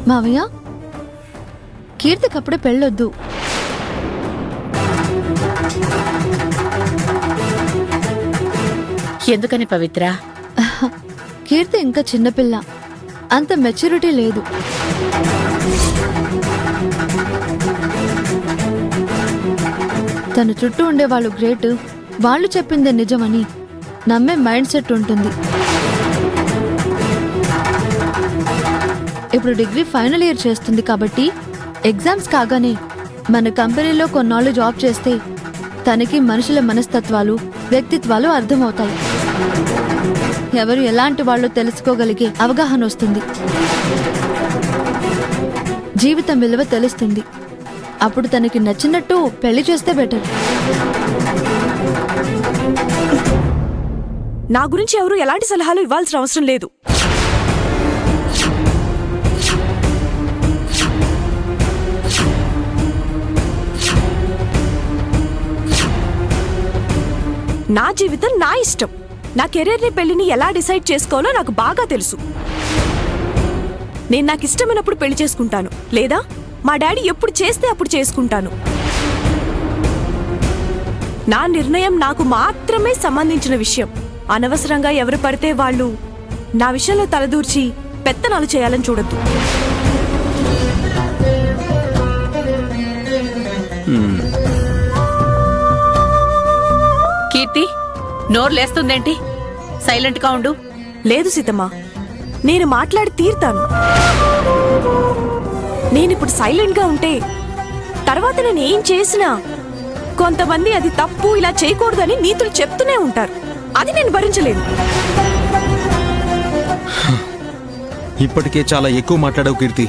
మావయ్య, కీర్తికప్పుడే పెళ్ళొద్దు. ఎందుకని పవిత్ర? కీర్తి ఇంకా చిన్నపిల్ల, అంత మెచ్యూరిటీ లేదు. తన చుట్టూ ఉండేవాళ్ళు గ్రేట్, వాళ్ళు చెప్పిందే నిజమని నమ్మే మైండ్ సెట్ ఉంటుంది. ఇప్పుడు డిగ్రీ ఫైనల్ ఇయర్ చేస్తుంది కాబట్టి ఎగ్జామ్స్ కాగానే మన కంపెనీలో కొన్నాళ్ళు జాబ్ చేస్తే తనకి మనుషుల మనస్తత్వాలు, వ్యక్తిత్వాలు అర్థమవుతాయి. ఎవరు ఎలాంటి వాళ్ళు తెలుసుకోగలిగే అవగాహన వస్తుంది. జీవితం విలువ తెలుస్తుంది. అప్పుడు తనకి నచ్చినట్టు పెళ్లి చేస్తే బెటర్. నా గురించి ఎవరు ఎలాంటి సలహాలు ఇవ్వాల్సిన అవసరం లేదు. నా జీవితం నా ఇష్టం. నా కెరీర్ని, పెళ్లిని ఎలా డిసైడ్ చేసుకోవాలో నాకు బాగా తెలుసు. నేను నాకు ఇష్టమైనప్పుడు పెళ్లి చేసుకుంటాను, లేదా మా డాడీ ఎప్పుడు చేస్తే అప్పుడు చేసుకుంటాను. నా నిర్ణయం నాకు మాత్రమే సంబంధించిన విషయం. అనవసరంగా ఎవరు పడితే వాళ్ళు నా విషయంలో తలదూర్చి పెత్తనాలు చేయాలని చూడొద్దు. కీర్తి, నోరు లేస్తుందేంటి? సైలెంట్ గా ఉండు. లేదు సీతమ్మ, నేను మాట్లాడి తీరుతాను. నేనిప్పుడు సైలెంట్ గా ఉంటే తర్వాత నేను ఏం చేసినా కొంతమంది అది తప్పు, ఇలా చేయకూడదని నీతులు చెప్తూనే ఉంటారు. అది నేను భరించలేను. ఇప్పటికే చాలా ఎక్కువ మాట్లాడావు కీర్తి.